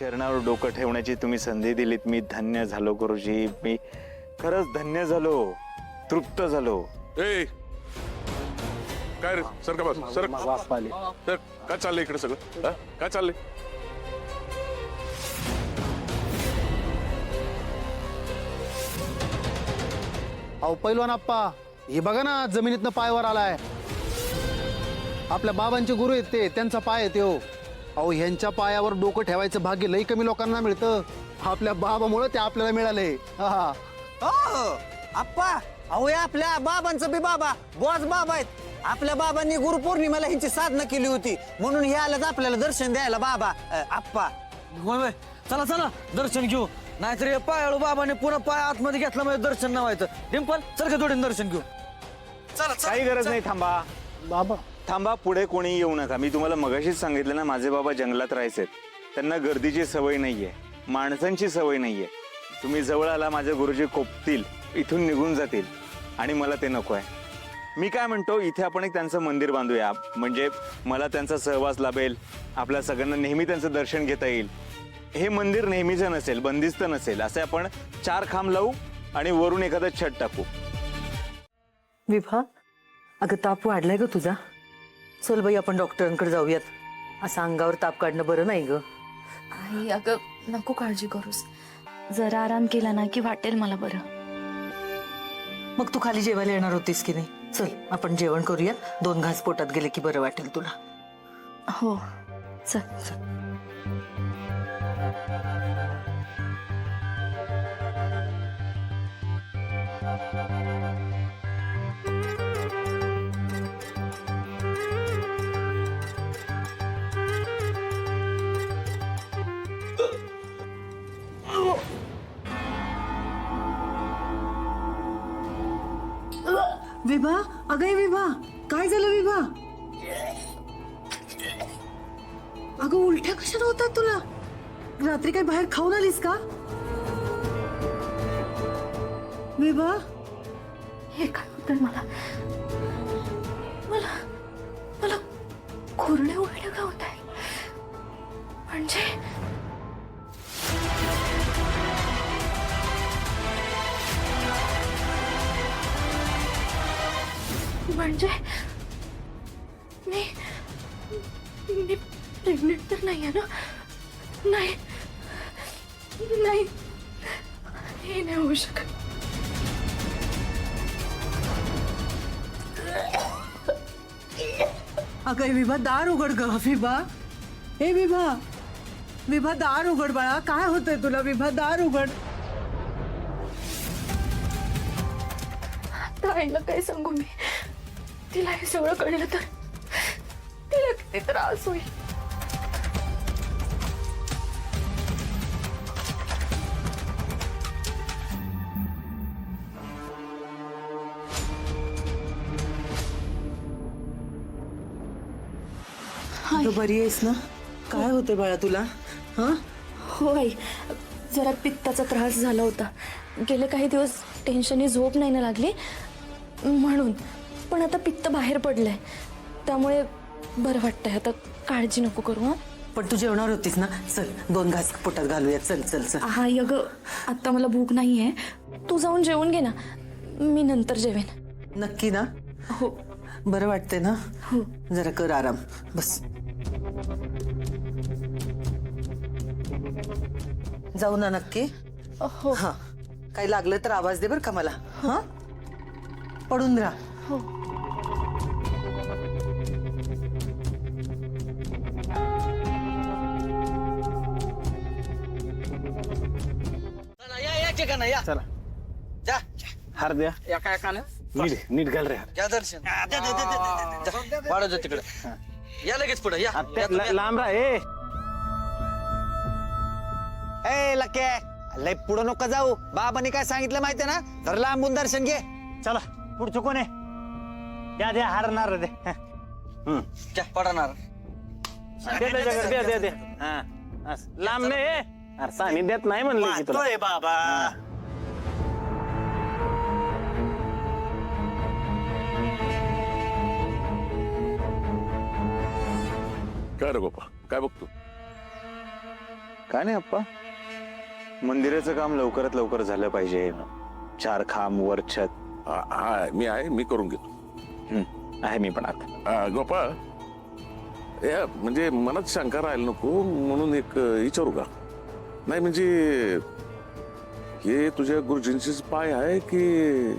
चरणावर डोकं ठेवण्याची तुम्ही संधी दिलीत, मी धन्य झालो गुरुजी. मी खरंच धन्य झालो, तृप्त झालो. ए काय रे, सर का बस सर. सर काय चाललंय इकडे सगळं? काय चाललंय? अहो पैलवान आप्पा, हे बघा ना, जमिनीतनं पायवर आलाय. आपल्या बाबांचे गुरु आहेत ते, त्यांचा पाय आहे तो. अहो ह्यांच्या पायावर डोकं ठेवायचं भाग्य लई कमी लोकांना मिळतं. आपल्या बाबामुळे ते आपल्याला मिळाले. हा आप्पा, अहो या आपल्या बाबांचं बी बाबा बॉस बाबा आहेत. आपल्या बाबांनी गुरुपौर्णिमेला ह्यांची साधना केली होती, म्हणून हे आलं आपल्याला दर्शन द्यायला. बाबा आप्पा होय, चला चला दर्शन घेऊ. नाहीतर हे पायाळू बाबाने पुन्हा पाय आतमध्ये घेतला म्हणजे दर्शन नाही व्हायचं. डिंपल चल का जोडीने दर्शन घेऊ. चला काही गरज नाही. थांबा बाबा, थांबा, पुढे कोणी येऊ नका. मी तुम्हाला मगाशीच सांगितलं ना, माझे बाबा जंगलात राहायचे. त्यांना गर्दीची सवय नाहीये, माणसांची सवय नाहीये. तुम्ही जवळ आला, माझे गुरुजी कोपतील, इथून निघून जातील, आणि मला ते नको आहे. मी काय म्हणतो, इथे आपण एक त्यांचं मंदिर बांधूया, म्हणजे मला त्यांचा सहवास लाभेल, आपल्या सगळ्यांना नेहमी त्यांचं दर्शन घेता येईल. हे मंदिर नेहमीचं नसेल, बंदिस्त नसेल, असे आपण 4 खांब लावू आणि वरून एखादं छत टाकू. विभा, अगं ताप वाढलाय ग तुझा. चल बाई आपण डॉक्टरांकडे जाऊयात. असं अंगावर ताप काढणं बरं नाही ग. आई अगं नको काळजी करूस, जरा आराम केला ना की वाटेल मला बरं. मग तू खाली जेवायला येणार होतीस की नाही? चल आपण जेवण करूयात, 2 घास पोटात गेले की बरं वाटेल तुला. हो चल चल. विभा, अगं विभा, काय झालं विभा? अगं उलट्या कशाला होतात तुला? रात्री काय बाहेर खाऊन आलीस का विभा? हे काय होतं मला? मला मला कोरडे उलटे का होत आहे? म्हणजे म्हणजे मी मी प्रेग्नेंट तर नाही आहे ना? नाही नाही, हे नाही होऊ शकत. अगं विभा, दार उघड ग. विभा, हे विभा, विभा दार उघड बाळा. काय होतंय तुला विभा? दार उघड. आता आईला काय सांगू मी? तिला हे सगळं कळलं तर तिला किती त्रास होईल. तू बरी आहेस ना? काय होतंय बाळा तुला? हा हो आई, जरा पित्ताचा त्रास झाला होता. गेले काही दिवस टेन्शनने झोप नाही ना लागली म्हणून. पण आता पित्त बाहेर पडलंय, त्यामुळे बरं वाटतंय. आता काळजी नको करू. हा पण तू जेवणार होतीस ना? चल 2 घास पोटात घालूया. चल चल चल. आई अगं आता मला भूक नाहीये, तू जाऊन जेवून घे ना, मी नंतर जेवेन. नक्की ना? हो बरं वाटतंय ना? हो. जरा कर आराम, बस. जाऊ ना नक्की? हो हा, काही लागलं तर आवाज दे बरं का मला. हा, पडून राहा. हो. या चला जा. हार द्या. एका एकानं नीट घाल रे. घ्या दर्शन. वाढव तिकडे. या लगेच पुढे या. लांब राहा. ए लके, लय पुढं नको जाऊ. बाबांनी काय सांगितलं माहितीये ना? तर लांबून दर्शन घे. चला, पुढचं कोण आहे? द्या द्या, हारणार दे. घ्या पडणार. दे. हा, लांब नाही. अरे सानिध्यात नाही म्हणलं की तुला. बाबा काय रे गोपा, काय बघतो? काय नाही अप्पा, मंदिराचं काम लवकरात लवकर झालं पाहिजे. 4 खांब वर छत. हा मी आहे, मी करून घेतो. आहे मी पण आता. गोपाळ, म्हणजे मनात शंका राहायला नको म्हणून एक विचारू का? नाही म्हणजे हे तुझ्या गुरुजींचीच पाय आहे की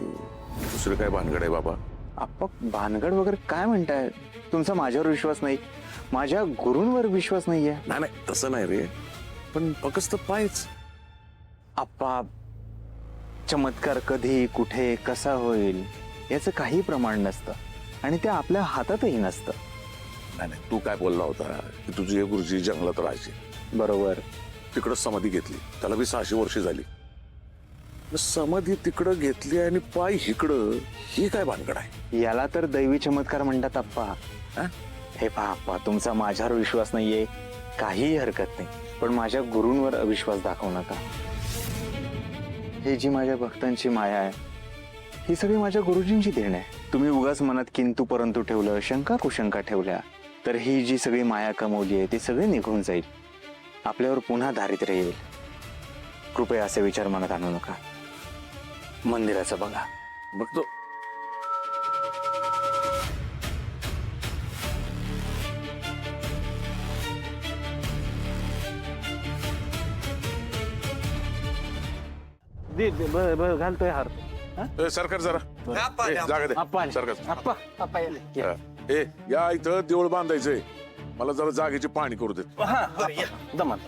दुसरं काय भानगड आहे बाबा? अप्पा भानगड वगैरे काय म्हणताय? तुमचा माझ्यावर विश्वास नाही, माझ्या गुरूंवर विश्वास नाहीये. नाही तसं नाही रे, पण फक्त पायच. अप्पा, चमत्कार कधी कुठे कसा होईल याचं काही प्रमाण नसतं आणि ते आपल्या हातातही नसतं. नाही तू काय बोलला होता की तुझे गुरुजी जंगलात राहायचे, बरोबर. तिकडं समाधी घेतली, त्याला बी 600 वर्ष झाली. समाधी तिकडं घेतली आणि पाय इकडं, ही काय भानगड आहे? याला तर दैवी चमत्कार म्हणतात अप्पा. हा? हे पहा अप्पा, तुमचा माझ्यावर विश्वास नाहीये, काहीही हरकत नाही, पण माझ्या गुरूंवर अविश्वास दाखवू नका. हे जी माझ्या भक्तांची माया आहे, ही सगळी माझ्या गुरुजींची देण आहे. तुम्ही उगाच मनात किंतु परंतु ठेवलं, शंका कुशंका ठेवल्या, तर ही जी सगळी माया कमवली आहे ती सगळी निघून जाईल, आपल्यावर पुन्हा दारिद्र्य येईल. कृपया असे विचार मनात आणू नका. मंदिराचं बघा. बघतो. घालतोय हार. सरकार जरा जागा दे. सरकार या इथं देऊळ बांधायचंय, मला जरा जागेची पाहणी करू दे. दमान